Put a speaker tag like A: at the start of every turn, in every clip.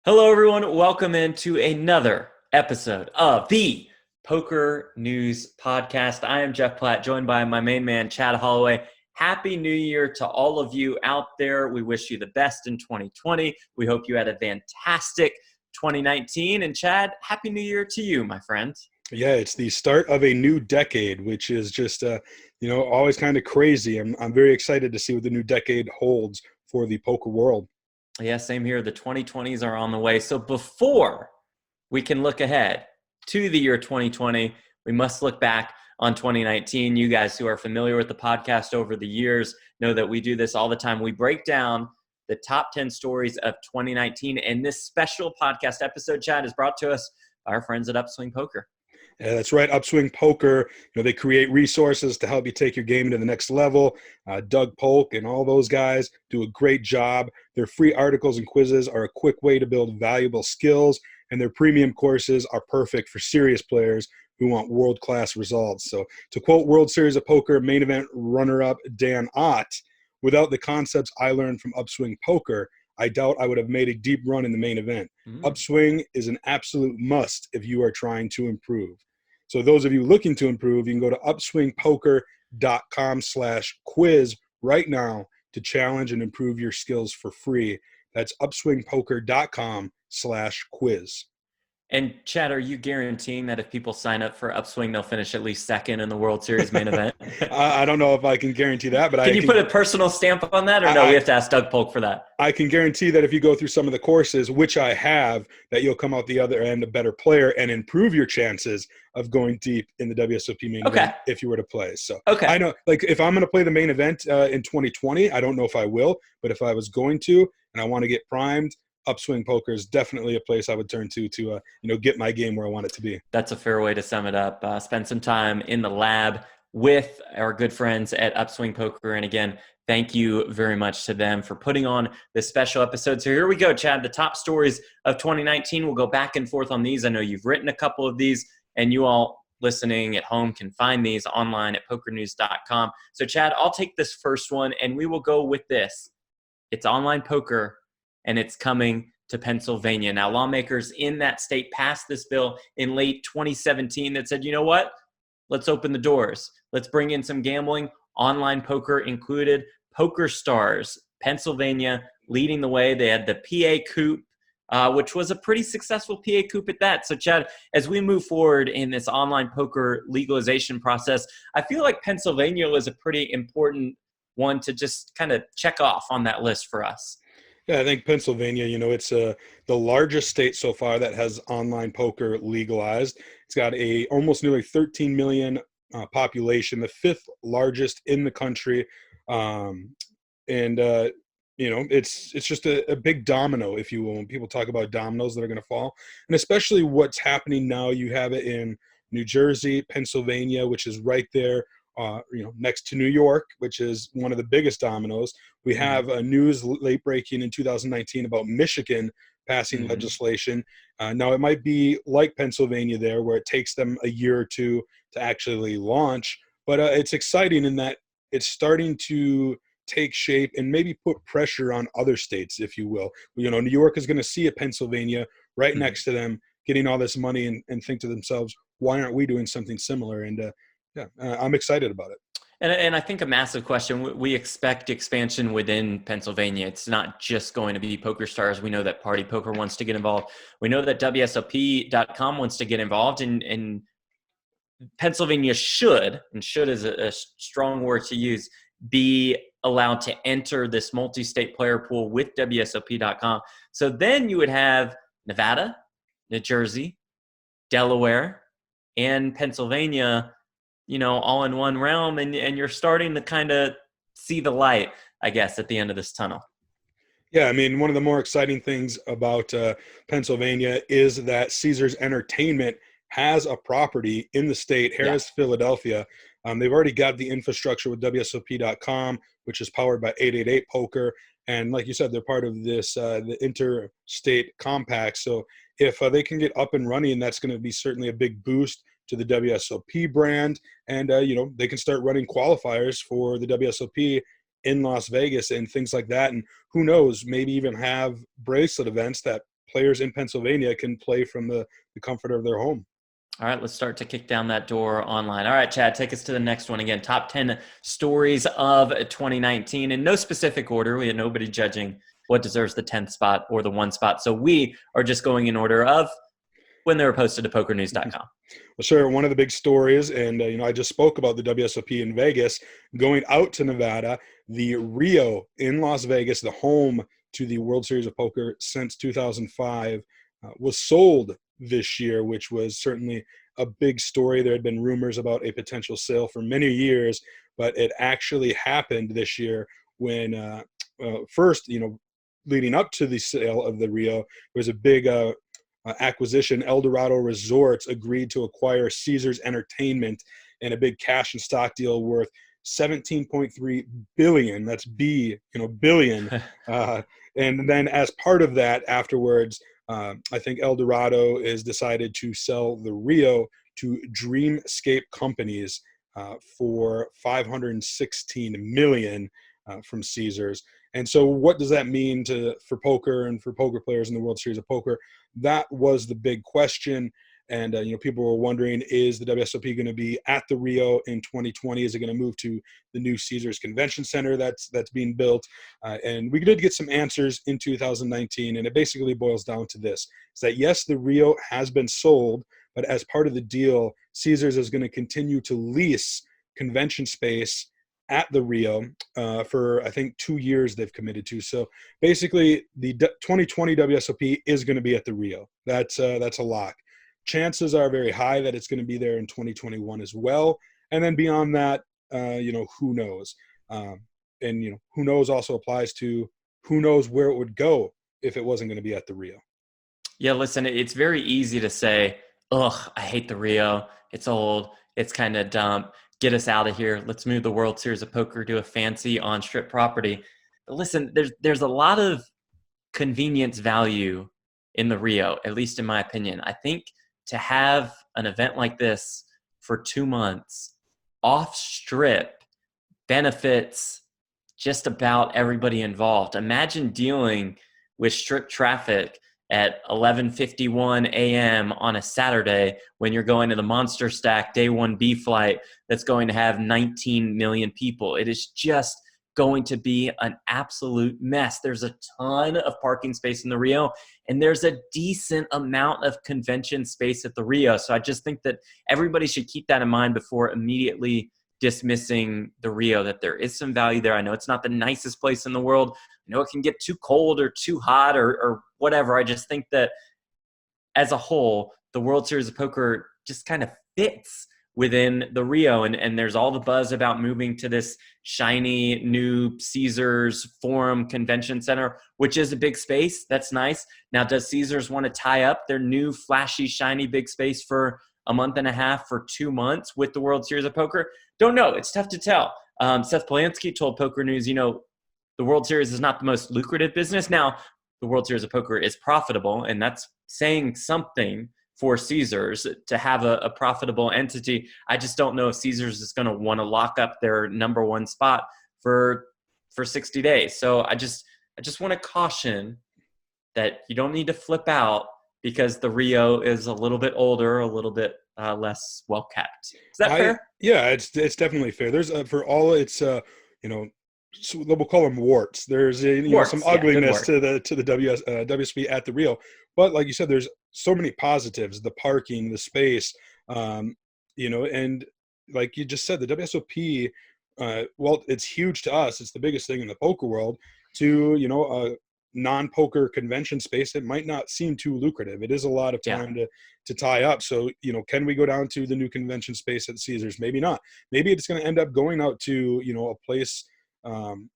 A: Hello, everyone. Welcome into another episode of the Poker News Podcast. I am Jeff Platt, joined by my main man, Chad Holloway. Happy New Year to all of you out there. We wish you the best in 2020. We hope you had a fantastic 2019. And Chad, Happy New Year to you, my friend.
B: Yeah, it's the start of a new decade, which is just, always kind of crazy. I'm very excited to see what the new decade holds for the poker world.
A: Yeah, same here. The 2020s are on the way. So before we can look ahead to the year 2020, we must look back on 2019. You guys who are familiar with the podcast over the years know that we do this all the time. We break down the top 10 stories of 2019. And this special podcast episode, Chad, is brought to us by our friends at Upswing Poker.
B: Yeah, that's right. Upswing Poker, they create resources to help you take your game to the next level. Doug Polk and all those guys do a great job. Their free articles and quizzes are a quick way to build valuable skills, and their premium courses are perfect for serious players who want world-class results. So to quote World Series of Poker main event runner-up Dan Ott, without the concepts I learned from Upswing Poker, I doubt I would have made a deep run in the main event. Upswing is an absolute must if you are trying to improve. So those of you looking to improve, you can go to upswingpoker.com/quiz right now to challenge and improve your skills for free. That's upswingpoker.com/quiz.
A: And Chad, are you guaranteeing that if people sign up for Upswing, they'll finish at least second in the World Series main event?
B: I don't know if I can guarantee that, but
A: can you put a personal stamp on that, or no? We have to ask Doug Polk for that.
B: I can guarantee that if you go through some of the courses, which I have, that you'll come out the other end a better player and improve your chances of going deep in the WSOP main event if you were to play. So I know, like, if I'm going to play the main event in 2020, I don't know if I will, but if I was going to and I want to get primed, Upswing Poker is definitely a place I would turn to get my game where I want it to be.
A: That's a fair way to sum it up. Spend some time in the lab with our good friends at Upswing Poker. And again, thank you very much to them for putting on this special episode. So here we go, Chad. The top stories of 2019. We'll go back and forth on these. I know you've written a couple of these, and you all listening at home can find these online at PokerNews.com. So Chad, I'll take this first one, and we will go with this. It's online poker, and it's coming to Pennsylvania. Now, lawmakers in that state passed this bill in late 2017 that said, you know what? Let's open the doors. Let's bring in some gambling, online poker included. Poker Stars, Pennsylvania, leading the way. They had the PA Coup, which was a pretty successful PA Coup at that. So, Chad, as we move forward in this online poker legalization process, I feel like Pennsylvania was a pretty important one to just kind of check off on that list for us.
B: Yeah, I think Pennsylvania, it's the largest state so far that has online poker legalized. It's got almost nearly 13 million population, the fifth largest in the country. It's just a big domino, if you will, when people talk about dominoes that are going to fall. And especially what's happening now, you have it in New Jersey, Pennsylvania, which is right there. Next to New York, which is one of the biggest dominoes. We have news late breaking in 2019 about Michigan passing legislation. Now, it might be like Pennsylvania there, where it takes them a year or two to actually launch, but it's exciting in that it's starting to take shape and maybe put pressure on other states, if you will. New York is going to see a Pennsylvania right next to them getting all this money and think to themselves, why aren't we doing something similar? And I'm excited about it.
A: And I think a massive question, we expect expansion within Pennsylvania. It's not just going to be Poker Stars. We know that Party Poker wants to get involved. We know that WSOP.com wants to get involved. And Pennsylvania should is a strong word to use, be allowed to enter this multi-state player pool with WSOP.com. So then you would have Nevada, New Jersey, Delaware, and Pennsylvania, all in one realm, and you're starting to kind of see the light, I guess, at the end of this tunnel.
B: Yeah, I mean, one of the more exciting things about Pennsylvania is that Caesars Entertainment has a property in the state, Harrah's, Philadelphia. They've already got the infrastructure with WSOP.com, which is powered by 888 Poker. And like you said, they're part of this, the interstate compact. So if they can get up and running, that's going to be certainly a big boost to the WSOP brand. And, they can start running qualifiers for the WSOP in Las Vegas and things like that. And who knows, maybe even have bracelet events that players in Pennsylvania can play from the comfort of their home.
A: All right, let's start to kick down that door online. All right, Chad, take us to the next one. Again, top 10 stories of 2019 in no specific order. We had nobody judging what deserves the 10th spot or the 1 spot. So we are just going in order of when they were posted to PokerNews.com.
B: Well, sure. One of the big stories, and I just spoke about the WSOP in Vegas, going out to Nevada, the Rio in Las Vegas, the home to the World Series of Poker since 2005, was sold this year, which was certainly a big story. There had been rumors about a potential sale for many years, but it actually happened this year when first, leading up to the sale of the Rio, there was a big acquisition. Eldorado Resorts agreed to acquire Caesars Entertainment in a big cash and stock deal worth $17.3 billion. That's billion. And then as part of that, afterwards, I think Eldorado is decided to sell the Rio to Dreamscape Companies for $516 million from Caesars. And so what does that mean for poker and for poker players in the World Series of Poker? That was the big question. And, people were wondering, is the WSOP going to be at the Rio in 2020? Is it going to move to the new Caesars Convention Center that's being built? And we did get some answers in 2019, and it basically boils down to this. Is that, yes, the Rio has been sold, but as part of the deal, Caesars is going to continue to lease convention space at the Rio for, I think, 2 years they've committed to. So basically, the 2020 WSOP is going to be at the Rio. That's a lock. Chances are very high that it's going to be there in 2021 as well. And then beyond that, who knows? And who knows also applies to who knows where it would go if it wasn't going to be at the Rio.
A: Yeah, listen, it's very easy to say, ugh, I hate the Rio. It's old. It's kind of dumb. Get us out of here. Let's move the World Series of Poker to a fancy on-strip property. But listen, there's a lot of convenience value in the Rio, at least in my opinion. I think to have an event like this for 2 months off-strip benefits just about everybody involved. Imagine dealing with strip traffic at 11:51 a.m. on a Saturday when you're going to the Monster Stack Day 1B flight that's going to have 19 million people. It is just going to be an absolute mess. There's a ton of parking space in the Rio, and there's a decent amount of convention space at the Rio. So I just think that everybody should keep that in mind before immediately dismissing the Rio, that there is some value there. I know it's not the nicest place in the world. I know it can get too cold or too hot or whatever. I just think that as a whole, the World Series of Poker just kind of fits within the Rio. And there's all the buzz about moving to this shiny new Caesars Forum Convention Center, which is a big space. That's nice. Now, does Caesars want to tie up their new flashy, shiny big space for a month and a half, for 2 months with the World Series of Poker? Don't know. It's tough to tell. Seth Polanski told Poker News, the World Series is not the most lucrative business. Now, the World Series of Poker is profitable, and that's saying something for Caesars to have a profitable entity. I just don't know if Caesars is going to want to lock up their number 1 spot for 60 days. So I just want to caution that you don't need to flip out because the Rio is a little bit older, a little bit less well kept. Is that fair?
B: Yeah, it's definitely fair. There's for all its so we'll call them warts. There's some ugliness to the WSP at the Rio, but like you said, there's so many positives: the parking, the space, and like you just said, the WSOP. Well, it's huge to us. It's the biggest thing in the poker world. To a non-poker convention space, it might not seem too lucrative. It is a lot of time to tie up. So can we go down to the new convention space at Caesars? Maybe not. Maybe it's going to end up going out to a place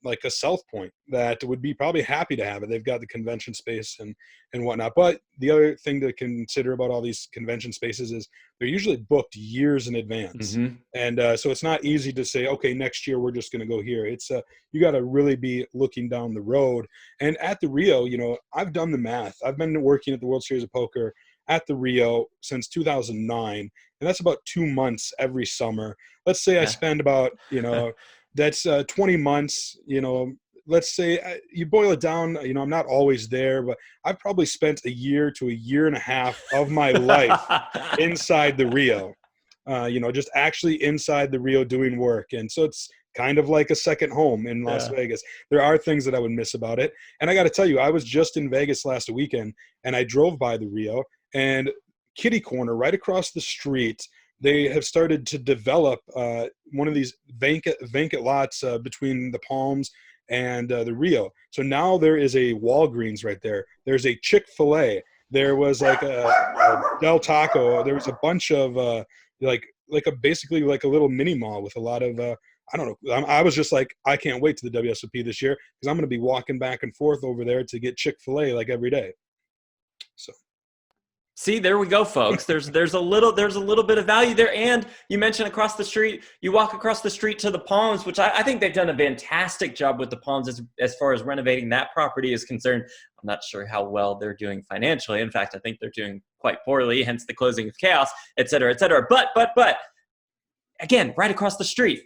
B: like a South Point that would be probably happy to have it. They've got the convention space and whatnot. But the other thing to consider about all these convention spaces is they're usually booked years in advance. Mm-hmm. And so it's not easy to say, okay, next year we're just going to go here. It's you got to really be looking down the road. And at the Rio, I've done the math. I've been working at the World Series of Poker at the Rio since 2009. And that's about 2 months every summer. Let's say I spend about, that's 20 months, let's say you boil it down, I'm not always there, but I've probably spent a year to a year and a half of my life inside the Rio, just actually inside the Rio doing work. And so it's kind of like a second home in Las Vegas. There are things that I would miss about it. And I got to tell you, I was just in Vegas last weekend, and I drove by the Rio, and kitty corner right across the street, they have started to develop one of these vacant lots between the Palms and the Rio. So now there is a Walgreens right there. There's a Chick-fil-A. There was like a Del Taco. There was a bunch of basically like a little mini mall with a lot of I don't know. I was just like, I can't wait to the WSOP this year because I'm going to be walking back and forth over there to get Chick-fil-A like every day. So.
A: See, there we go, folks. There's a little bit of value there. And you mentioned across the street, you walk across the street to the Palms, which I think they've done a fantastic job with the Palms as far as renovating that property is concerned. I'm not sure how well they're doing financially. In fact, I think they're doing quite poorly, hence the closing of chaos, et cetera, et cetera. But again, right across the street,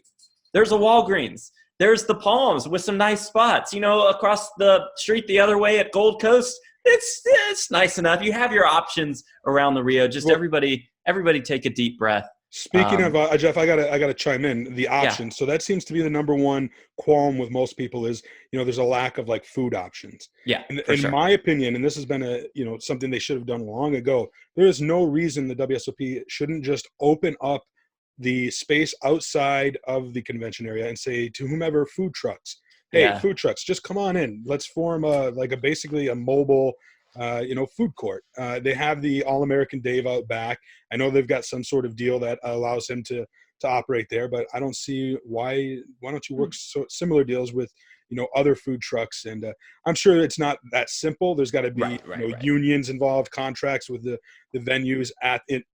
A: there's a Walgreens. There's the Palms with some nice spots. Across the street the other way at Gold Coast, it's nice enough. You have your options around the Rio. Just everybody take a deep breath.
B: Speaking of Jeff, I gotta chime in the options. Yeah. So that seems to be the number one qualm with most people is there's a lack of like food options.
A: Yeah,
B: in my opinion, and this has been something they should have done long ago. There is no reason the WSOP shouldn't just open up the space outside of the convention area and say to whomever, food trucks. Hey, food trucks, just come on in. Let's form basically a mobile, food court. They have the All-American Dave out back. I know they've got some sort of deal that allows him to operate there, but I don't see why don't you work similar deals with, other food trucks. And I'm sure it's not that simple. There's got to be unions involved, contracts with the venues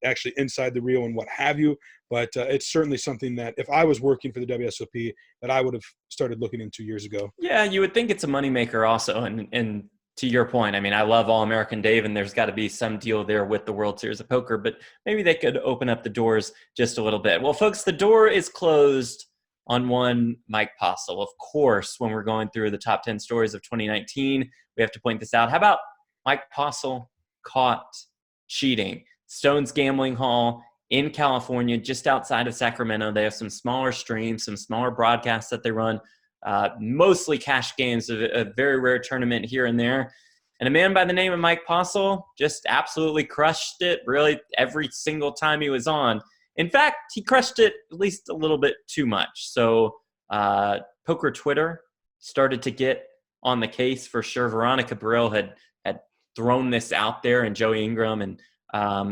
B: actually inside the Rio and what have you. But it's certainly something that if I was working for the WSOP that I would have started looking into years ago.
A: Yeah, you would think it's a moneymaker also. And to your point, I mean, I love All-American Dave, and there's got to be some deal there with the World Series of Poker, but maybe they could open up the doors just a little bit. Well, folks, the door is closed on one Mike Postle. Of course, when we're going through the top 10 stories of 2019, we have to point this out. How about Mike Postle caught cheating? Stone's Gambling Hall in California, just outside of Sacramento. They have some smaller streams, some smaller broadcasts that they run, mostly cash games, a very rare tournament here and there. And a man by the name of Mike Postle just absolutely crushed it really every single time he was on. In fact, he crushed it at least a little bit too much. So Poker Twitter started to get on the case for sure. Veronica Brill had thrown this out there, and Joey Ingram and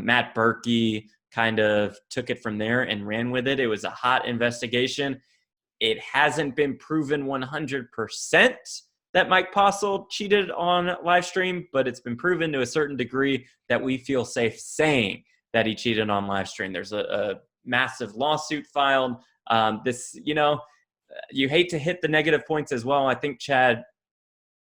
A: Matt Berkey kind of took it from there and ran with it. It was a hot investigation. It hasn't been proven 100% that Mike Postle cheated on live stream, but it's been proven to a certain degree that we feel safe saying that he cheated on live stream. There's a massive lawsuit filed. You hate to hit the negative points as well. I think, Chad,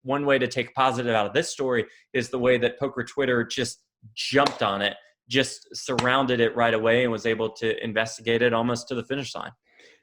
A: one way to take positive out of this story is the way that Poker Twitter just jumped on it, just surrounded it right away and was able to investigate it almost to the finish line.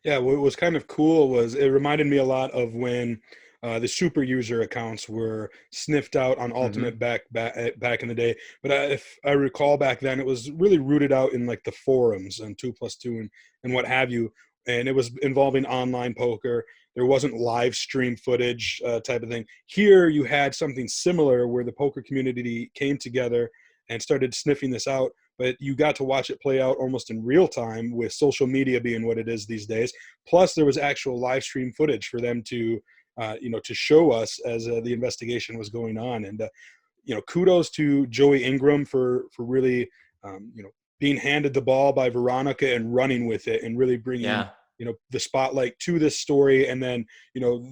B: Yeah, what was kind of cool was it reminded me a lot of when the super user accounts were sniffed out on Ultimate back in the day. But if I recall back then, it was really rooted out in like the forums and 2+2 and what have you. And it was involving online poker. There wasn't live stream footage type of thing. Here you had something similar where the poker community came together and started sniffing this out. But you got to watch it play out almost in real time with social media being what it is these days. Plus, there was actual live stream footage for them to show us as the investigation was going on. And, kudos to Joey Ingram for really, being handed the ball by Veronica and running with it and really bringing, the spotlight to this story. And then,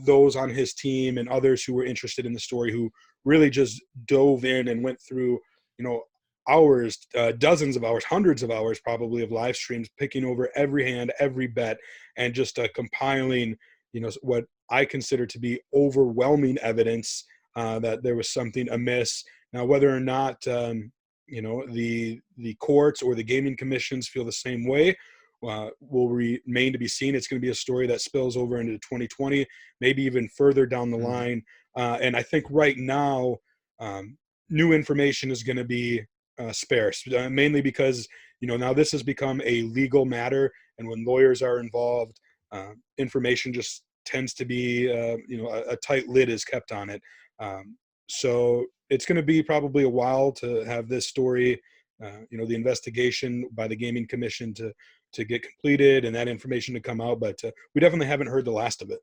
B: those on his team and others who were interested in the story who really just dove in and went through, hours, dozens of hours, hundreds of hours probably of live streams, picking over every hand, every bet, and just compiling, what I consider to be overwhelming evidence that there was something amiss. Now, whether or not, the courts or the gaming commissions feel the same way, will remain to be seen. It's going to be a story that spills over into 2020, maybe even further down the line. And I think right now, new information is going to be sparse, mainly because, now this has become a legal matter. And when lawyers are involved, information just tends to be, a tight lid is kept on it. So it's going to be probably a while to have this story, the investigation by the Gaming Commission to get completed and that information to come out. But we definitely haven't heard the last of it.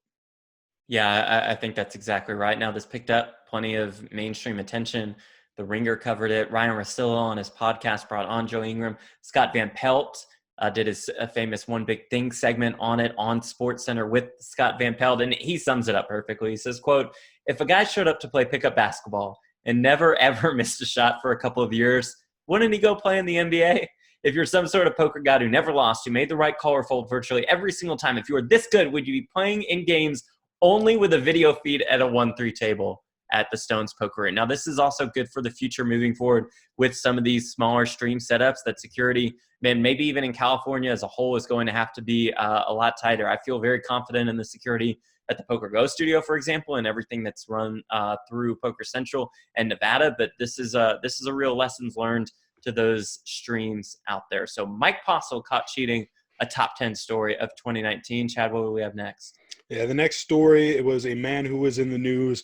A: Yeah, I think that's exactly right. Now, this picked up plenty of mainstream attention. The Ringer covered it. Ryan Russillo on his podcast brought on Joe Ingram. Scott Van Pelt did his famous One Big Thing segment on it on SportsCenter with Scott Van Pelt, and he sums it up perfectly. He says, quote, "If a guy showed up to play pickup basketball and never, ever missed a shot for a couple of years, wouldn't he go play in the NBA? If you're some sort of poker god who never lost, who made the right call or fold virtually every single time, if you were this good, would you be playing in games only with a video feed at a 1-3 table at the Stones Poker Room?" Now, this is also good for the future moving forward with some of these smaller stream setups that security, and maybe even in California as a whole, is going to have to be a lot tighter. I feel very confident in the security at the Poker Go studio, for example, and everything that's run through Poker Central and Nevada. But this is a real lessons learned to those streams out there. So Mike Postle caught cheating, a top 10 story of 2019. Chad, what do we have next?
B: Yeah, the next story, it was a man who was in the news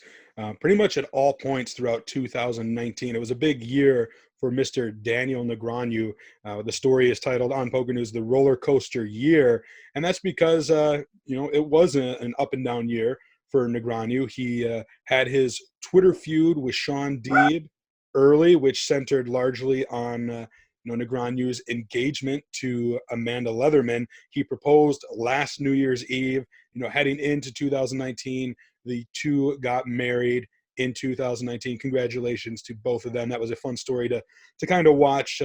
B: pretty much at all points throughout 2019. It was a big year for Mr. Daniel Negreanu. The story is titled on PokerNews, "The Roller Coaster Year." And that's because, it was an up and down year for Negreanu. He had his Twitter feud with Sean Deeb early, which centered largely on Negreanu's engagement to Amanda Leatherman. He proposed last New Year's Eve. Heading into 2019, the two got married in 2019. Congratulations to both of them. That was a fun story to kind of watch,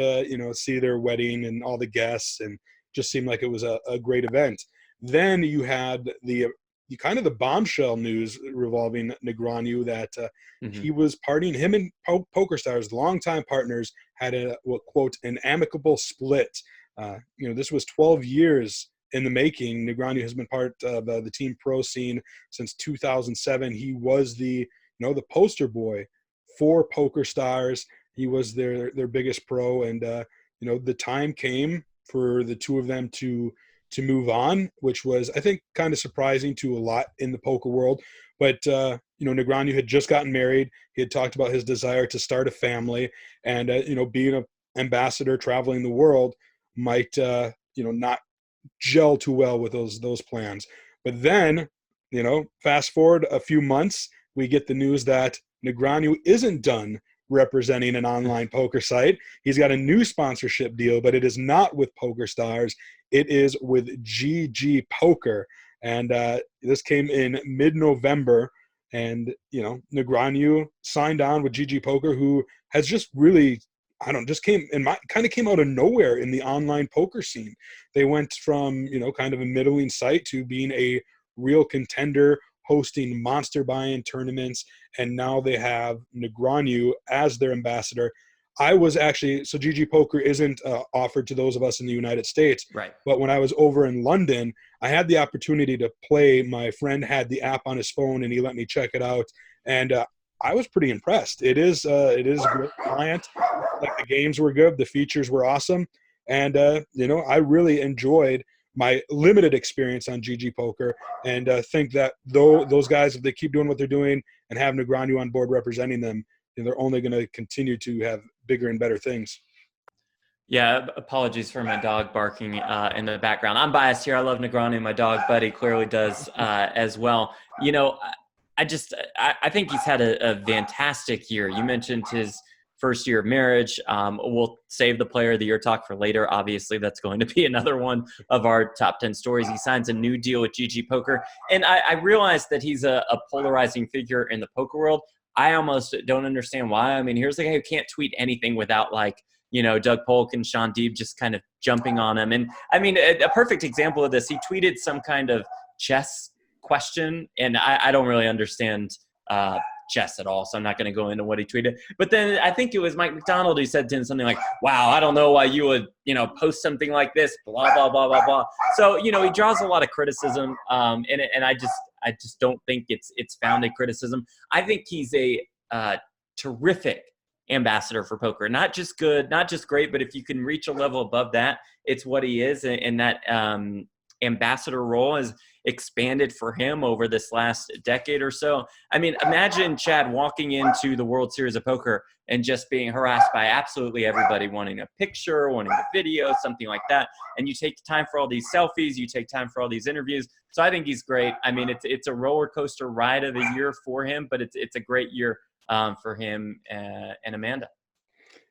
B: see their wedding and all the guests, and just seemed like it was a great event. Then you had the bombshell news revolving Negreanu that he was partying. Him and PokerStars, longtime partners, had quote, an amicable split. This was 12 years in the making. Negreanu has been part of the team pro scene since 2007. He was the poster boy for PokerStars. He was their biggest pro, and the time came for the two of them to move on, which was, I think, kind of surprising to a lot in the poker world. But Negreanu had just gotten married. He had talked about his desire to start a family, and being an ambassador traveling the world might not gel too well with those plans. But then, fast forward a few months, we get the news that Negreanu isn't done representing an online poker site. He's got a new sponsorship deal, but it is not with PokerStars. It is with GG Poker. And this came in mid-November. And, Negreanu signed on with GG Poker, who has just really, came out of nowhere in the online poker scene. They went from, kind of a middling site to being a real contender, hosting monster buy-in tournaments, and now they have Negreanu as their ambassador. I was actually, so GG Poker isn't offered to those of us in the United States,
A: right?
B: But when I was over in London, I had the opportunity to play. My friend had the app on his phone, and he let me check it out, and I was pretty impressed. It is a great client. Like, the games were good, the features were awesome, and I really enjoyed my limited experience on GG Poker, and think that those guys, if they keep doing what they're doing and have Negreanu on board representing them, they're only going to continue to have bigger and better things.
A: Yeah, apologies for my dog barking in the background. I'm biased here. I love Negreanu. My dog Buddy clearly does as well. I think he's had a fantastic year. You mentioned his first year of marriage. We'll save the Player of the Year talk for later. Obviously, that's going to be another one of our top 10 stories. He signs a new deal with GG Poker. And I realize that he's a polarizing figure in the poker world. I almost don't understand why. I mean, here's a guy who can't tweet anything without, Doug Polk and Sean Deeb just kind of jumping on him. And I mean, a perfect example of this, he tweeted some kind of chess question, and I don't really understand chess at all, so I'm not going to go into what he tweeted. But then I think it was Mike McDonald who said to him something like, wow, I don't know why you would, post something like this, blah, blah, blah, blah, blah. So, he draws a lot of criticism, and I just don't think it's founded criticism. I think he's a terrific ambassador for poker. Not just good, not just great, but if you can reach a level above that, it's what he is. And that ambassador role has expanded for him over this last decade or so. I mean, imagine Chad walking into the World Series of Poker and just being harassed by absolutely everybody wanting a picture, wanting a video, something like that. And you take time for all these selfies, you take time for all these interviews. So I think he's great. I mean, it's a roller coaster ride of the year for him, but it's a great year for him and Amanda.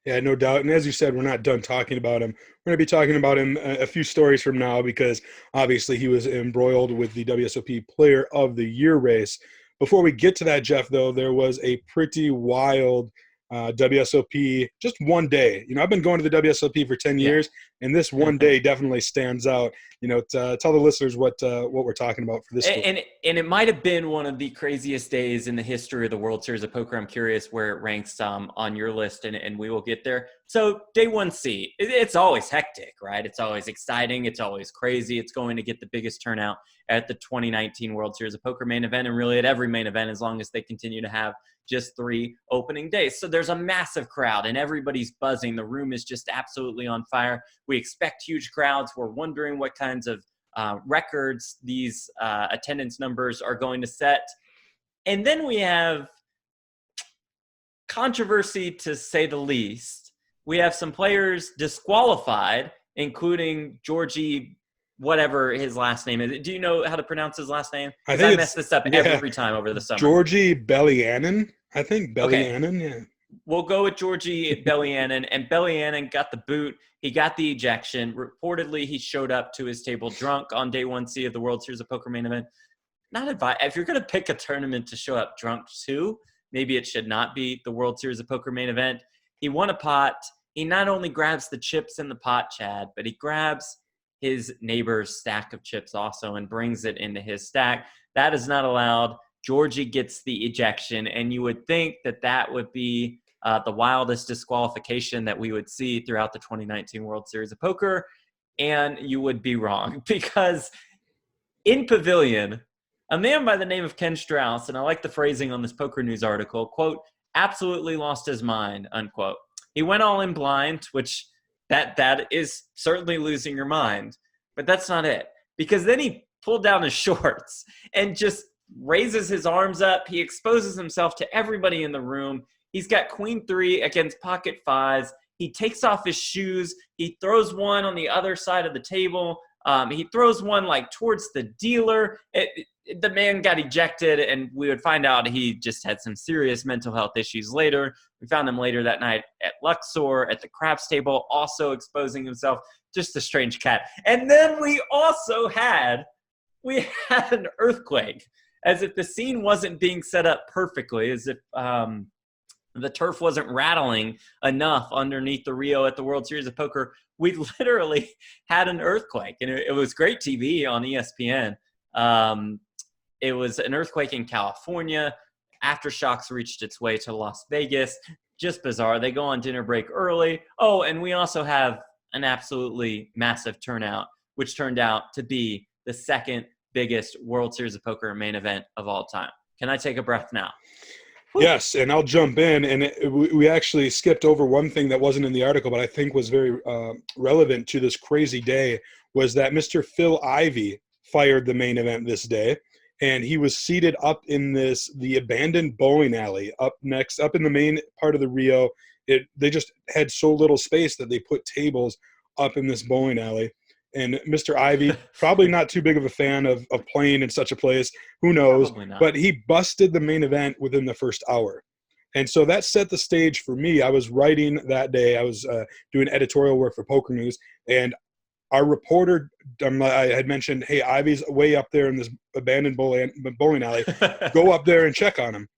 B: Yeah, no doubt. And as you said, we're not done talking about him. We're going to be talking about him a few stories from now because obviously he was embroiled with the WSOP Player of the Year race. Before we get to that, Jeff, though, there was a pretty wild WSOP just one day. I've been going to the WSOP for 10 years, and this one day definitely stands out. Tell the listeners what we're talking about for this story.
A: And it might have been one of the craziest days in the history of the World Series of Poker. I'm curious where it ranks on your list, and we will get there. So day 1C, it's always hectic, right? It's always exciting. It's always crazy. It's going to get the biggest turnout at the 2019 World Series of Poker main event, and really at every main event as long as they continue to have just 3 opening days. So there's a massive crowd and everybody's buzzing. The room is just absolutely on fire. We expect huge crowds. We're wondering what kinds of records these attendance numbers are going to set. And then we have controversy, to say the least. We have some players disqualified, including Georgie, whatever his last name is. Do you know how to pronounce his last name? I mess this up every time over the summer.
B: Georgie Bellianen. I think Bellianen, yeah.
A: We'll go with Georgie Bellianen, and Bellianen got the boot. He got the ejection. Reportedly, he showed up to his table drunk on day 1C of the World Series of Poker main event. Not advice. If you're going to pick a tournament to show up drunk to, maybe it should not be the World Series of Poker main event. He won a pot. He not only grabs the chips in the pot, Chad, but he grabs his neighbor's stack of chips also and brings it into his stack. That is not allowed. Georgie gets the ejection, and you would think that would be the wildest disqualification that we would see throughout the 2019 World Series of Poker, and you would be wrong because in Pavilion, a man by the name of Ken Strauss, and I like the phrasing on this Poker News article, quote, absolutely lost his mind, unquote. He went all in blind, which that is certainly losing your mind, but that's not it, because then he pulled down his shorts and just raises his arms up. He exposes himself to everybody in the room. He's got queen 3 against pocket 5s. He takes off his shoes. He throws one on the other side of the table. He throws one towards the dealer. The man got ejected, and we would find out he just had some serious mental health issues later. We found him later that night at Luxor, at the craps table, also exposing himself. Just a strange cat. And then we also had an earthquake, as if the scene wasn't being set up perfectly, as if the turf wasn't rattling enough underneath the Rio at the World Series of Poker. We literally had an earthquake, and it was great TV on ESPN. It was an earthquake in California. Aftershocks reached its way to Las Vegas. Just bizarre. They go on dinner break early. Oh, and we also have an absolutely massive turnout, which turned out to be the second biggest World Series of Poker main event of all time. Can I take a breath now?
B: Yes, and I'll jump in. And we actually skipped over one thing that wasn't in the article, but I think was very relevant to this crazy day, was that Mr. Phil Ivey fired the main event this day. And he was seated up in the abandoned bowling alley up in the main part of the Rio. They just had so little space that they put tables up in this bowling alley. And Mr. Ivey, probably not too big of a fan of playing in such a place. Who knows? But he busted the main event within the first hour. And so that set the stage for me. I was writing that day. I was doing editorial work for Poker News. And our reporter, I had mentioned, hey, Ivey's way up there in this abandoned bowling alley. Go up there and check on him.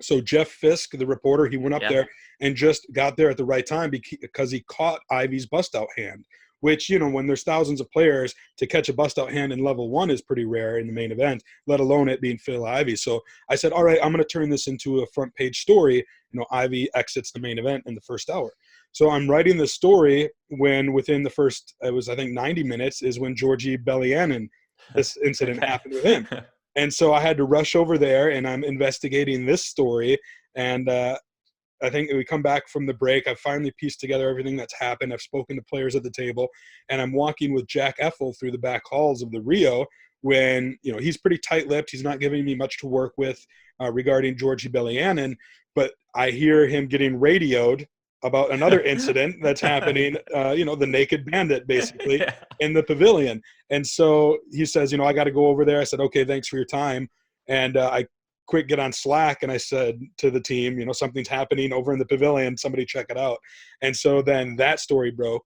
B: So Jeff Fisk, the reporter, he went up there and just got there at the right time because he caught Ivey's bust-out hand, which, you know, when there's thousands of players, to catch a bust out hand in level 1 is pretty rare in the main event, let alone it being Phil Ivey. So I said, all right, I'm going to turn this into a front page story. You know, Ivey exits the main event in the first hour. So I'm writing the story when within the first, it was, I think, 90 minutes is when Georgie Bellianen, this incident happened with him. And so I had to rush over there, and I'm investigating this story. And I think we come back from the break. I've finally pieced together everything that's happened. I've spoken to players at the table, and I'm walking with Jack Effel through the back halls of the Rio when, you know, he's pretty tight-lipped. He's not giving me much to work with regarding Georgie Bellianen, but I hear him getting radioed about another incident that's happening, you know, the naked bandit, basically,
A: Yeah.
B: in the pavilion. And so he says, you know, I got to go over there. I said, okay, thanks for your time. And I quick get on Slack, and I said to the team, you know, something's happening over in the pavilion. Somebody check it out. And so then that story broke.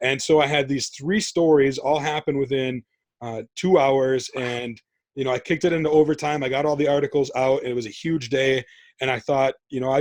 B: And so I had these 3 stories all happen within 2 hours. And, you know, I kicked it into overtime. I got all the articles out. It was a huge day. And I thought, you know,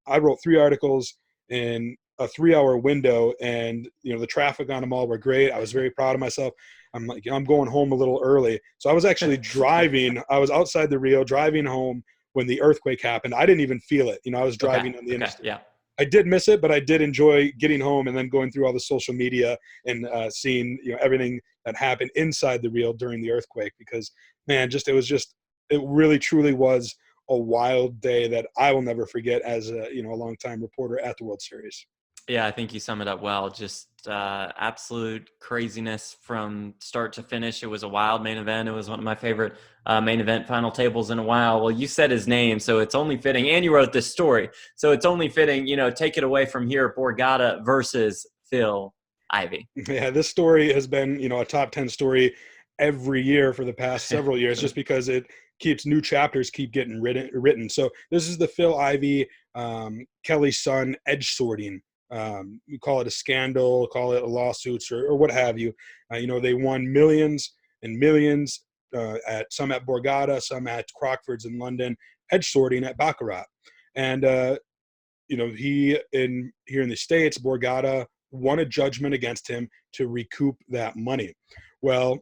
B: I wrote 3 articles in a 3-hour window, and, you know, the traffic on them all were great. I was very proud of myself. I'm like, you know, I'm going home a little early. So I was actually driving. I was outside the Rio driving home when the earthquake happened. I didn't even feel it. You know, I was driving on the interstate.
A: Yeah.
B: I did miss it, but I did enjoy getting home and then going through all the social media and seeing, you know, everything that happened inside the Rio during the earthquake, because, man, it really truly was a wild day that I will never forget as a, you know, a longtime reporter at the World Series.
A: Yeah, I think you sum it up well. Just absolute craziness from start to finish. It was a wild main event. It was one of my favorite main event final tables in a while. Well, you said his name, so it's only fitting, and you wrote this story, so it's only fitting, you know, take it away from here, Borgata versus Phil Ivey.
B: Yeah, this story has been, you know, a top 10 story every year for the past several years, just because it keeps new chapters keep getting written. So this is the Phil Ivey, Kelly's son, edge sorting. We call it a scandal, call it a lawsuits, or what have you. You know, they won millions and millions at Borgata, some at Crockford's in London, edge sorting at Baccarat. And, you know, here in the States, Borgata won a judgment against him to recoup that money. Well,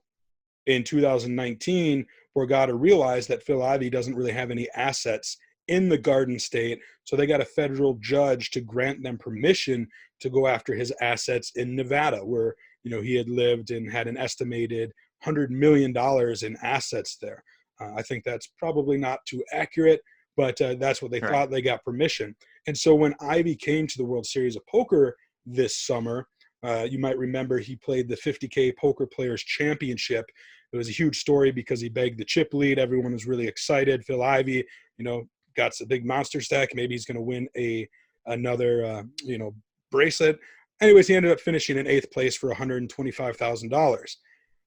B: in 2019, Borgata realized that Phil Ivey doesn't really have any assets in the Garden State, so they got a federal judge to grant them permission to go after his assets in Nevada, where, you know, he had lived and had an estimated $100 million in assets there. I think that's probably not too accurate, but that's what they thought. They got permission. And so when Ivey came to the World Series of Poker this summer, you might remember he played the 50K Poker Players Championship. It was a huge story because he bagged the chip lead. Everyone was really excited. Phil Ivey, you know, got a big monster stack. Maybe he's going to win another you know, bracelet. Anyways, he ended up finishing in 8th place for $125,000.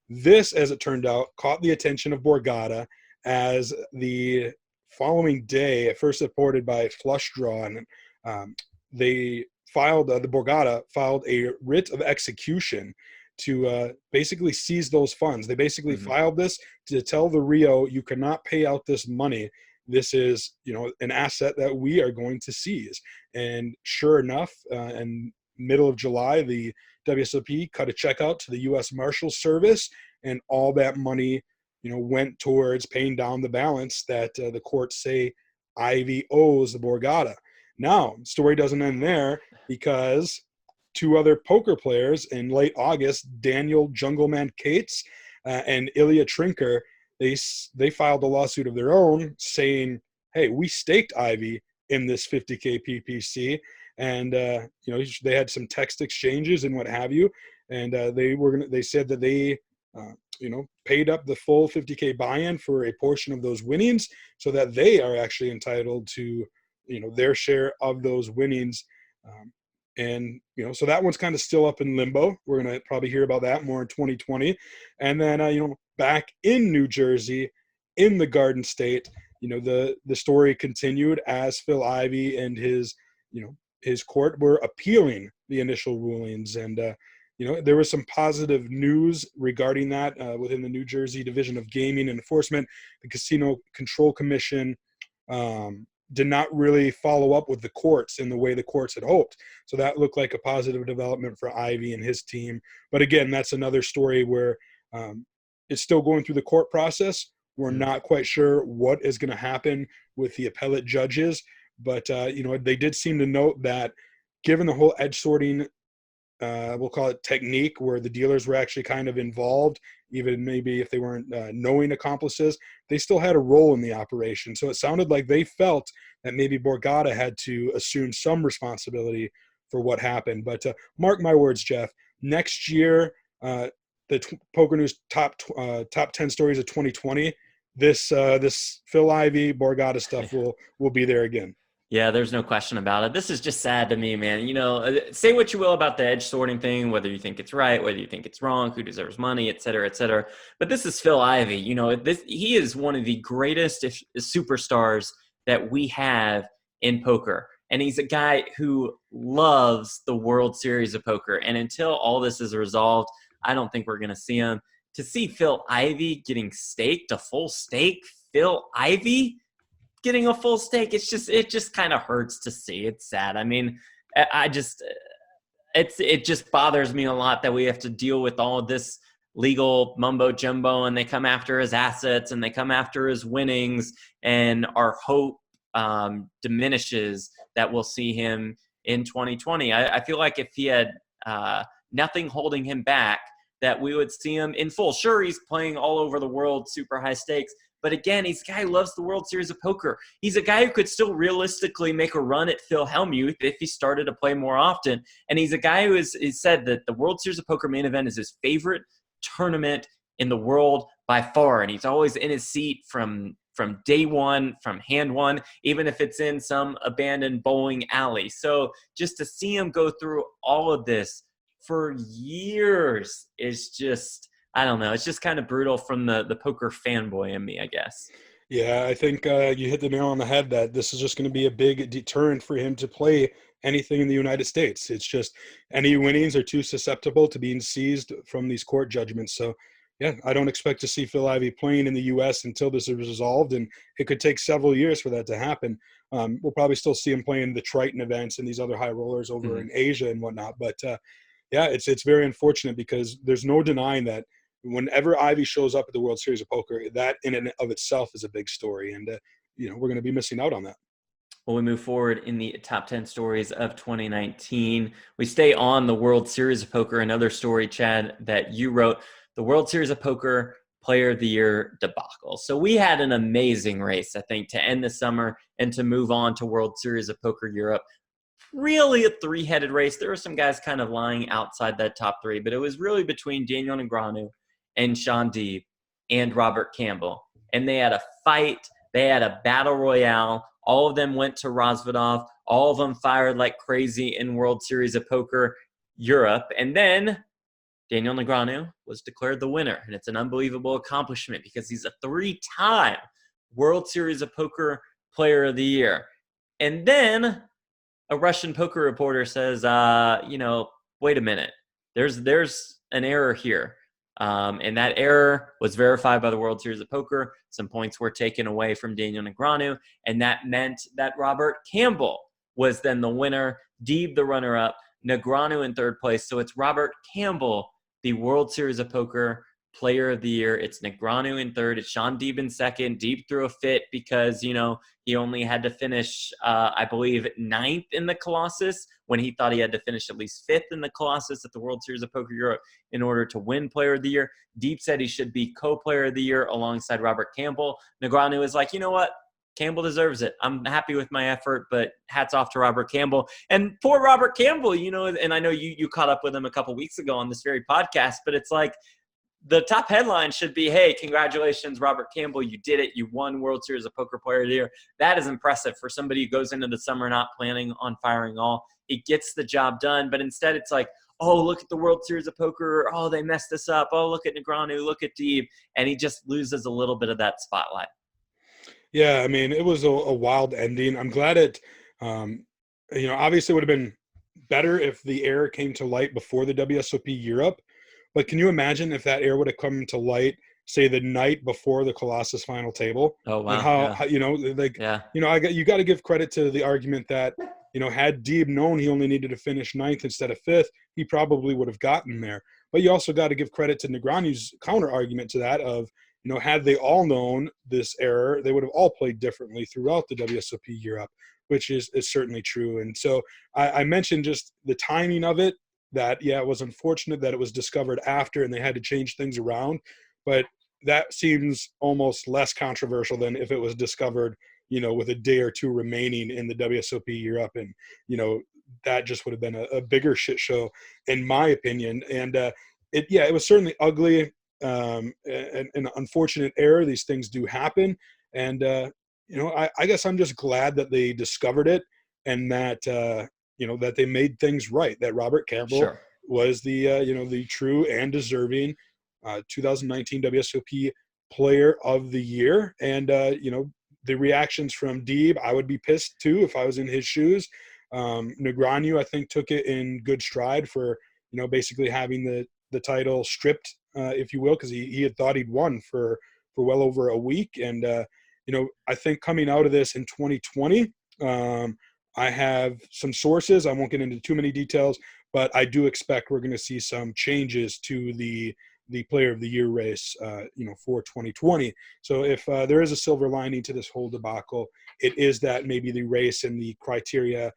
B: This, as it turned out, caught the attention of Borgata, as the following day, first reported by Flush Draw, and they filed, the Borgata filed a writ of execution to basically seize those funds. They basically filed this to tell the Rio, you cannot pay out this money. This is, you know, an asset that we are going to seize. And sure enough, in middle of July, the WSOP cut a check out to the U.S. Marshals Service, and all that money, you know, went towards paying down the balance that the courts say Ivey owes the Borgata. Now, the story doesn't end there, because 2 other poker players in late August, Daniel Jungleman Cates and Ilya Trinker, they filed a lawsuit of their own saying, hey, we staked Ivey in this 50K PPC. And, you know, they had some text exchanges and what have you. And they said that they, you know, paid up the full 50K buy-in for a portion of those winnings, so that they are actually entitled to, you know, their share of those winnings. And, you know, so that one's kind of still up in limbo. We're going to probably hear about that more in 2020. And then, you know, back in New Jersey, in the Garden State, you know, the story continued as Phil Ivey and his, you know, his court were appealing the initial rulings. And, you know, there was some positive news regarding that within the New Jersey Division of Gaming and Enforcement. The Casino Control Commission did not really follow up with the courts in the way the courts had hoped. So that looked like a positive development for Ivey and his team. But again, that's another story where it's still going through the court process. We're not quite sure what is going to happen with the appellate judges. But, they did seem to note that given the whole edge sorting, we'll call it technique, where the dealers were actually kind of involved, even maybe if they weren't knowing accomplices, they still had a role in the operation. So it sounded like they felt that maybe Borgata had to assume some responsibility for what happened. But mark my words, Jeff, next year, the PokerNews top 10 stories of 2020, this Phil Ivey, Borgata stuff will be there again.
A: Yeah, there's no question about it. This is just sad to me, man. Say what you will about the edge sorting thing, whether you think it's right, whether you think it's wrong, who deserves money, et cetera, et cetera. But this is Phil Ivey. He is one of the greatest superstars that we have in poker. And he's a guy who loves the World Series of Poker. And until all this is resolved, I don't think we're going to see him. To see Phil Ivey getting staked, a full stake, Phil Ivey getting a full stake, it just kind of hurts to see. It's sad. I mean, it just bothers me a lot that we have to deal with all of this legal mumbo jumbo, and they come after his assets and they come after his winnings, and our hope diminishes that we'll see him in 2020. I feel like if he had nothing holding him back, that we would see him in full. Sure, he's playing all over the world, super high stakes. But again, he's a guy who loves the World Series of Poker. He's a guy who could still realistically make a run at Phil Hellmuth if he started to play more often. And he's a guy who has said that the World Series of Poker main event is his favorite tournament in the world by far. And he's always in his seat from day one, from hand one, even if it's in some abandoned bowling alley. So just to see him go through all of this for years is just, I don't know. It's just kind of brutal from the poker fanboy in me, I guess.
B: Yeah, I think you hit the nail on the head that this is just going to be a big deterrent for him to play anything in the United States. It's just any winnings are too susceptible to being seized from these court judgments. So, yeah, I don't expect to see Phil Ivey playing in the U.S. until this is resolved, and it could take several years for that to happen. We'll probably still see him playing the Triton events and these other high rollers over in Asia and whatnot. But, yeah, it's very unfortunate because there's no denying that whenever Ivey shows up at the World Series of Poker, that in and of itself is a big story. And, we're going to be missing out on that.
A: Well, we move forward in the top 10 stories of 2019. We stay on the World Series of Poker. Another story, Chad, that you wrote, the World Series of Poker Player of the Year debacle. So we had an amazing race, I think, to end the summer and to move on to World Series of Poker Europe. Really a three-headed race. There were some guys kind of lying outside that top three, but it was really between Daniel Negreanu and Sean Deeb and Robert Campbell. And they had a fight. They had a battle royale. All of them went to Rosvedov. All of them fired like crazy in World Series of Poker Europe. And then Daniel Negreanu was declared the winner. And it's an unbelievable accomplishment because he's a three-time World Series of Poker Player of the Year. And then a Russian poker reporter says, wait a minute. There's an error here. And that error was verified by the World Series of Poker. Some points were taken away from Daniel Negreanu, and that meant that Robert Campbell was then the winner, Deeb the runner-up, Negreanu in third place. So it's Robert Campbell, the World Series of Poker Player of the Year. It's Negreanu in third. It's Sean Deeb in second. Deeb threw a fit because, he only had to finish, I believe, ninth in the Colossus when he thought he had to finish at least fifth in the Colossus at the World Series of Poker Europe in order to win Player of the Year. Deeb said he should be co-Player of the Year alongside Robert Campbell. Negreanu is like, you know what? Campbell deserves it. I'm happy with my effort, but hats off to Robert Campbell. And poor Robert Campbell, and I know you caught up with him a couple weeks ago on this very podcast, but it's like, the top headline should be, hey, congratulations, Robert Campbell. You did it. You won World Series of Poker Player of the Year. That is impressive for somebody who goes into the summer not planning on firing all. He gets the job done, but instead it's like, oh, look at the World Series of Poker. Oh, they messed this up. Oh, look at Negreanu. Look at Deeb. And he just loses a little bit of that spotlight.
B: Yeah, I mean, it was a wild ending. I'm glad it, obviously it would have been better if the error came to light before the WSOP Europe. But can you imagine if that error would have come to light say the night before the Colossus final table.
A: Oh,
B: And
A: wow.
B: how you know, like,
A: Yeah.
B: you got to give credit to the argument that, had Deeb known he only needed to finish ninth instead of fifth, he probably would have gotten there. But you also got to give credit to Negreanu's counter argument to that of, had they all known this error, they would have all played differently throughout the WSOP year up, which is certainly true. And so I mentioned just the timing of it, that, yeah, it was unfortunate that it was discovered after and they had to change things around. But that seems almost less controversial than if it was discovered, with a day or two remaining in the WSOP year up. And, that just would have been a bigger shit show, in my opinion. And it was certainly ugly, and an unfortunate error. These things do happen. And, I guess I'm just glad that they discovered it, and that, that they made things right, that Robert Campbell
A: Sure.
B: was the, the true and deserving 2019 WSOP Player of the Year. And, the reactions from Deeb, I would be pissed too if I was in his shoes. Negreanu, I think, took it in good stride for, basically having the title stripped, if you will, because he had thought he'd won for well over a week. And, I think coming out of this in 2020, I have some sources. I won't get into too many details, but I do expect we're going to see some changes to the Player of the Year race, for 2020. So if there is a silver lining to this whole debacle, it is that maybe the race and the criteria,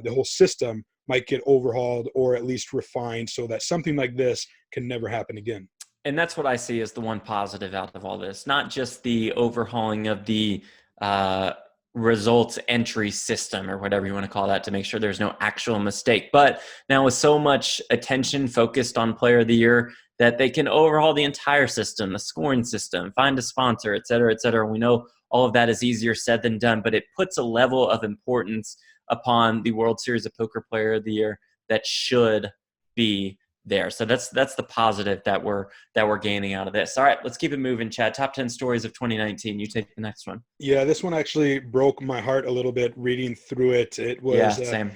B: the whole system might get overhauled or at least refined so that something like this can never happen again.
A: And that's what I see as the one positive out of all this, not just the overhauling of the results entry system, or whatever you want to call that, to make sure there's no actual mistake. But now with so much attention focused on Player of the Year, that they can overhaul the entire system, the scoring system, find a sponsor, et cetera, et cetera. We know all of that is easier said than done, but it puts a level of importance upon the World Series of Poker Player of the Year that should be there. So that's the positive that we're gaining out of this. All right, let's keep it moving, Chad. Top 10 stories of 2019. You take the next one.
B: Yeah, this one actually broke my heart a little bit reading through it. It was,
A: same.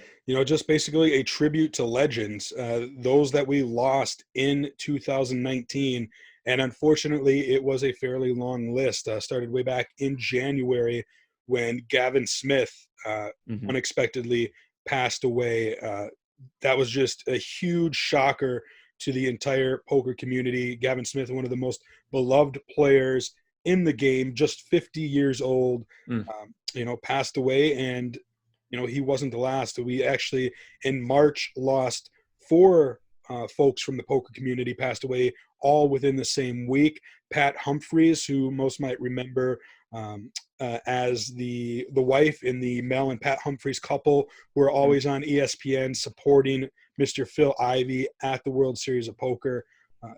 B: Just basically a tribute to legends, those that we lost in 2019. And unfortunately, it was a fairly long list. Started way back in January when Gavin Smith unexpectedly passed away. That was just a huge shocker to the entire poker community. Gavin Smith, one of the most beloved players in the game, just 50 years old, passed away. And, he wasn't the last. We actually, in March, lost 4 folks from the poker community passed away, all within the same week. Pat Humphries, who most might remember as the wife in the Mel and Pat Humphries couple, who are always on ESPN supporting Mr. Phil Ivey at the World Series of Poker.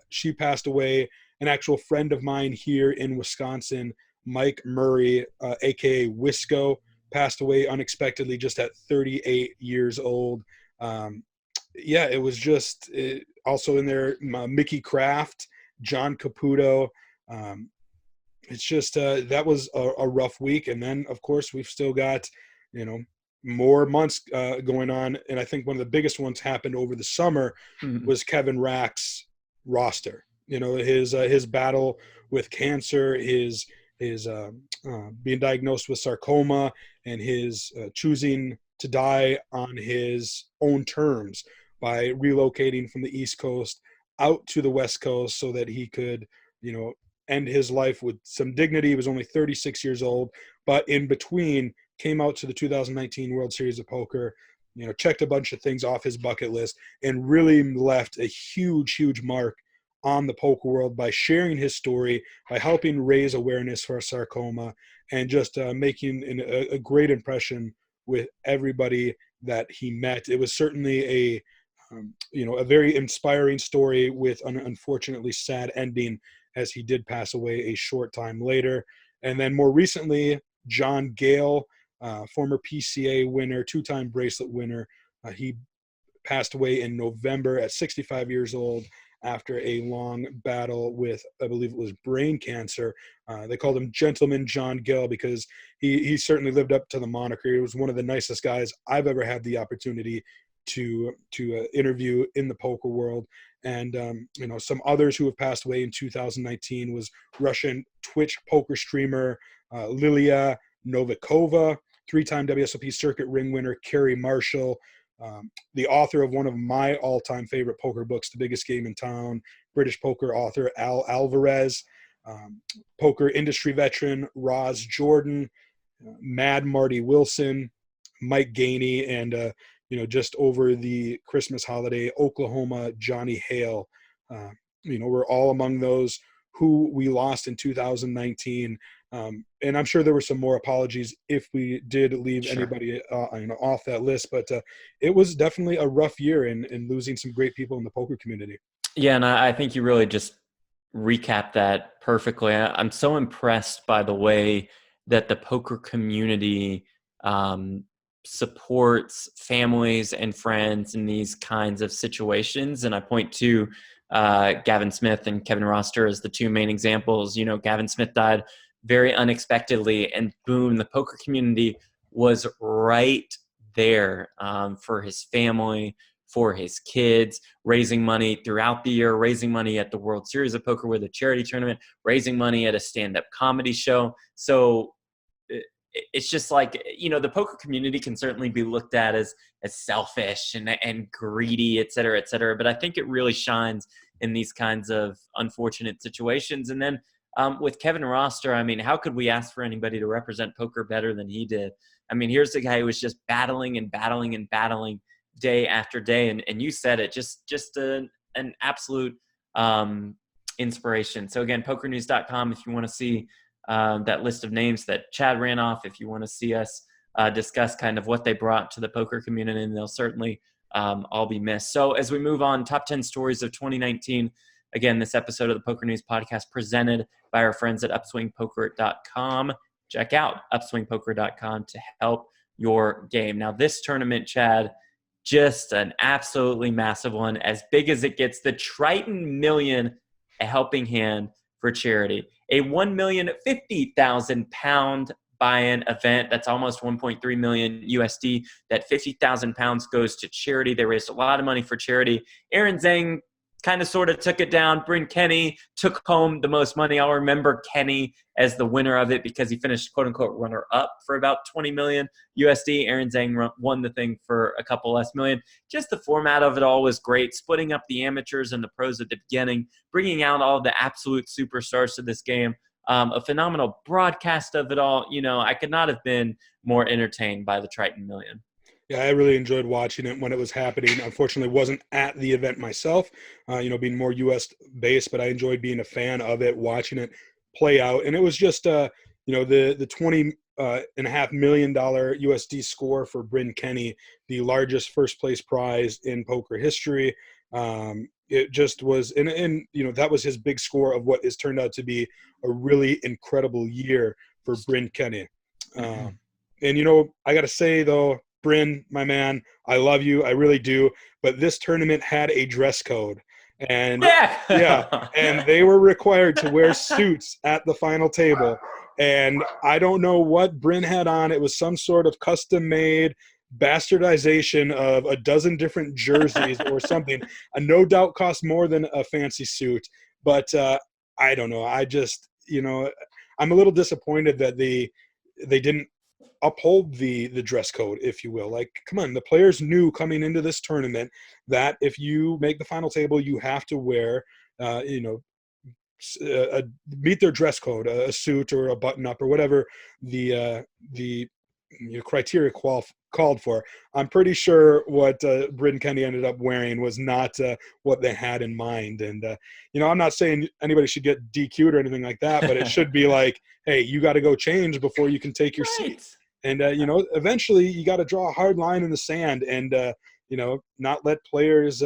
B: She passed away. An actual friend of mine here in Wisconsin, Mike Murray, aka Wisco, passed away unexpectedly just at 38 years old. It was just also in there, Mickey Kraft, John Caputo. It's just that was a rough week. And then, of course, we've still got, more months going on. And I think one of the biggest ones happened over the summer was Kevin Rack's roster. His battle with cancer, his being diagnosed with sarcoma, and his choosing to die on his own terms by relocating from the East Coast out to the West Coast so that he could, end his life with some dignity. He was only 36 years old, but in between came out to the 2019 World Series of Poker, checked a bunch of things off his bucket list, and really left a huge, huge mark on the poker world by sharing his story, by helping raise awareness for sarcoma, and just making a great impression with everybody that he met. It was certainly a very inspiring story with an unfortunately sad ending, as he did pass away a short time later. And then more recently, John Gale, former PCA winner, 2-time bracelet winner, he passed away in November at 65 years old after a long battle with, I believe it was brain cancer. They called him Gentleman John Gale because he certainly lived up to the moniker. He was one of the nicest guys I've ever had the opportunity to interview in the poker world. And some others who have passed away in 2019 was Russian Twitch poker streamer Lilia Novikova, 3-time WSOP circuit ring winner Carrie Marshall, the author of one of my all-time favorite poker books, The Biggest Game in Town, British poker author Al Alvarez, poker industry veteran Roz Jordan, Mad Marty Wilson, Mike Gainey, and just over the Christmas holiday, Oklahoma Johnny Hale. We're all among those who we lost in 2019. And I'm sure there were some more apologies if we did leave anybody off that list. But it was definitely a rough year in losing some great people in the poker community.
A: Yeah, and I think you really just recapped that perfectly. I'm so impressed by the way that the poker community supports families and friends in these kinds of situations. And I point to Gavin Smith and Kevin Roster as the two main examples. Gavin Smith died very unexpectedly, and boom, the poker community was right there for his family, for his kids, raising money throughout the year, raising money at the World Series of Poker with a charity tournament, raising money at a stand-up comedy show. So it's just like, the poker community can certainly be looked at as selfish and greedy, et cetera, et cetera. But I think it really shines in these kinds of unfortunate situations. And then with Kevin Roster, how could we ask for anybody to represent poker better than he did? Here's a guy who was just battling and battling and battling day after day. And you said it, just an absolute inspiration. So again, PokerNews.com if you want to see that list of names that Chad ran off, if you want to see us discuss kind of what they brought to the poker community, and they'll certainly all be missed. So as we move on, top 10 stories of 2019. Again, this episode of the Poker News Podcast presented by our friends at upswingpoker.com. Check out upswingpoker.com to help your game. Now, this tournament, Chad, just an absolutely massive one, as big as it gets. The Triton Million, a helping hand for charity. A £1,050,000 buy-in event. That's almost 1.3 million USD. That 50,000 pounds goes to charity. They raised a lot of money for charity. Aaron Zhang kind of sort of took it down. Bryn Kenny took home the most money. I'll remember Kenny as the winner of it because he finished quote-unquote runner-up for about 20 million USD. Aaron Zhang won the thing for a couple less million. Just the format of it all was great, splitting up the amateurs and the pros at the beginning, bringing out all the absolute superstars to this game. A phenomenal broadcast of it all. I could not have been more entertained by the Triton Million.
B: Yeah, I really enjoyed watching it when it was happening. Unfortunately, wasn't at the event myself, being more U.S. based, but I enjoyed being a fan of it, watching it play out. And it was just, the $20.5 million USD score for Bryn Kenny, the largest first place prize in poker history. It just was, and that was his big score of what has turned out to be a really incredible year for Bryn Kenny. And, I got to say, though, Bryn, my man, I love you. I really do. But this tournament had a dress code. And and they were required to wear suits at the final table. And I don't know what Bryn had on. It was some sort of custom-made bastardization of a dozen different jerseys or something. No doubt cost more than a fancy suit. But I don't know. I just, I'm a little disappointed that they didn't uphold the dress code, if you will. Like, come on, the players knew coming into this tournament that if you make the final table, you have to wear, meet their dress code, a suit or a button up or whatever the criteria called for. I'm pretty sure what Bryn Kenny ended up wearing was not what they had in mind. And, I'm not saying anybody should get DQ'd or anything like that, but it should be like, hey, you got to go change before you can take your seat. And, eventually you got to draw a hard line in the sand and, not let players,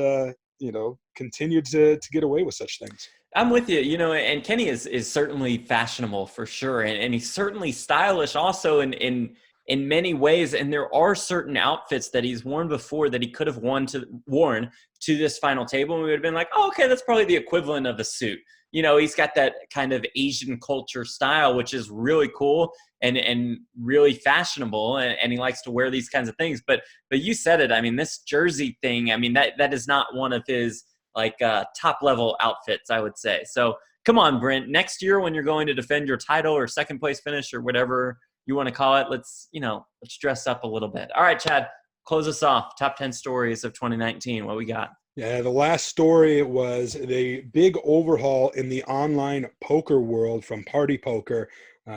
B: continue to get away with such things.
A: I'm with you, and Kenny is certainly fashionable for sure. And he's certainly stylish also in many ways. And there are certain outfits that he's worn before that he could have worn to this final table. And we would have been like, oh, okay, that's probably the equivalent of a suit. He's got that kind of Asian culture style, which is really cool. and really fashionable, and he likes to wear these kinds of things. But you said it. I mean, this jersey thing, I mean, that is not one of his top level outfits, I would say. So come on, Brent, next year when you're going to defend your title or second place finish or whatever you want to call it, let's dress up a little bit. All right, Chad, close us off. Top 10 stories of 2019. What we got?
B: Yeah, the last story was the big overhaul in the online poker world from Party Poker.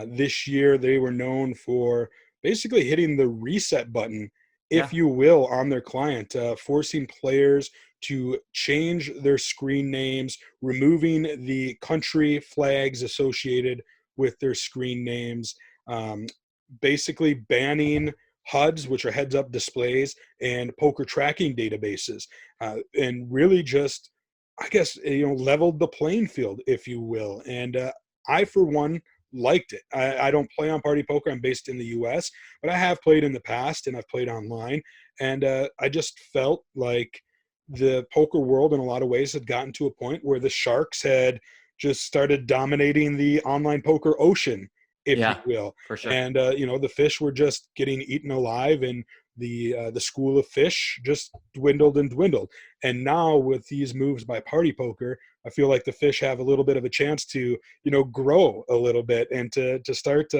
B: This year, they were known for basically hitting the reset button, if you will, on their client, forcing players to change their screen names, removing the country flags associated with their screen names, basically banning HUDs, which are heads-up displays, and poker tracking databases, and really just, I guess, leveled the playing field, if you will. And I, for one, liked it. I don't play on Party Poker. I'm based in the U.S., but I have played in the past, and I've played online. And I just felt like the poker world, in a lot of ways, had gotten to a point where the sharks had just started dominating the online poker ocean, if you will.
A: For sure.
B: And the fish were just getting eaten alive, and the school of fish just dwindled and dwindled. And now with these moves by Party Poker, I feel like the fish have a little bit of a chance to grow a little bit, and to start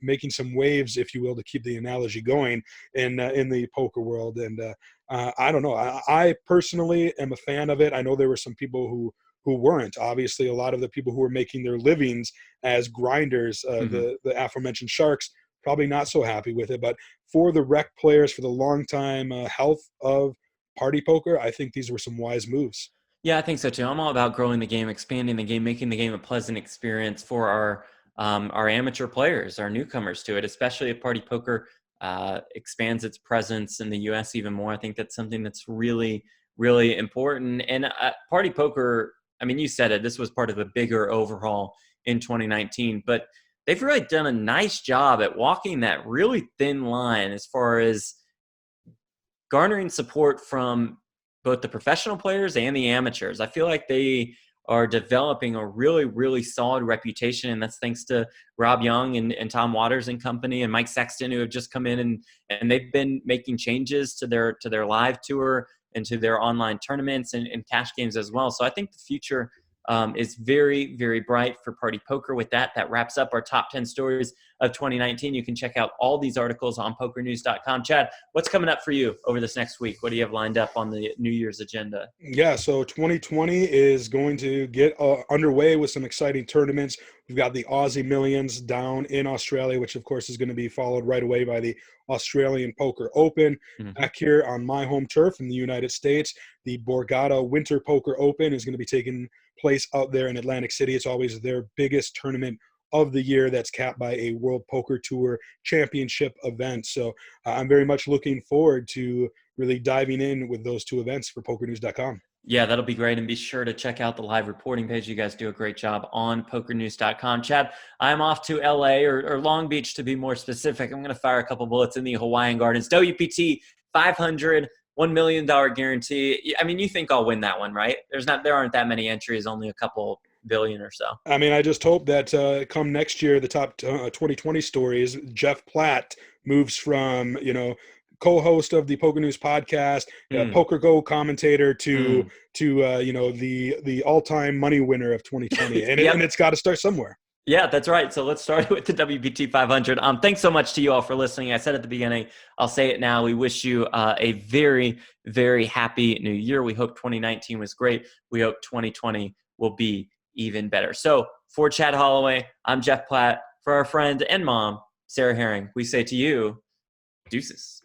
B: making some waves, if you will, to keep the analogy going in the poker world. And I don't know. I personally am a fan of it. I know there were some people who weren't. Obviously, a lot of the people who were making their livings as grinders, the aforementioned sharks, probably not so happy with it. But for the rec players, for the long-time health of Party Poker, I think these were some wise moves.
A: Yeah, I think so too. I'm all about growing the game, expanding the game, making the game a pleasant experience for our amateur players, our newcomers to it, especially if Party Poker expands its presence in the U.S. even more. I think that's something that's really, really important. And Party Poker, I mean, you said it, this was part of a bigger overhaul in 2019, but they've really done a nice job at walking that really thin line as far as garnering support from both the professional players and the amateurs. I feel like they are developing a really, really solid reputation, and that's thanks to Rob Young and Tom Waters and company and Mike Sexton, who have just come in and they've been making changes to their live tour and to their online tournaments and cash games as well. So I think the future is very, very bright for Party Poker. With that wraps up our top 10 stories of 2019. You can check out all these articles on PokerNews.com. Chad, what's coming up for you over this next week? What do you have lined up on the New Year's agenda?
B: Yeah, so 2020 is going to get underway with some exciting tournaments. We've got the Aussie Millions down in Australia, which of course is going to be followed right away by the Australian Poker Open. Back here on my home turf in the United States, the Borgata Winter Poker Open is going to be taking place out there in Atlantic City. It's always their biggest tournament of the year that's capped by a World Poker Tour Championship event. So I'm very much looking forward to really diving in with those two events for PokerNews.com.
A: Yeah, that'll be great. And be sure to check out the live reporting page. You guys do a great job on PokerNews.com. Chad, I'm off to LA or Long Beach to be more specific. I'm going to fire a couple bullets in the Hawaiian Gardens. WPT 500, $1 million guarantee. I mean, you think I'll win that one, right? There aren't that many entries, only a couple billion or so.
B: I mean, I just hope that come next year, the top 2020 story is Jeff Platt moves from, co-host of the PokerNews podcast, Poker Go commentator to the all-time money winner of 2020. And, and it's got to start somewhere.
A: Yeah, that's right. So let's start with the WPT 500. Thanks so much to you all for listening. I said at the beginning, I'll say it now. We wish you a very, very happy new year. We hope 2019 was great. We hope 2020 will be even better. So for Chad Holloway, I'm Jeff Platt. For our friend and mom, Sarah Herring, we say to you, deuces.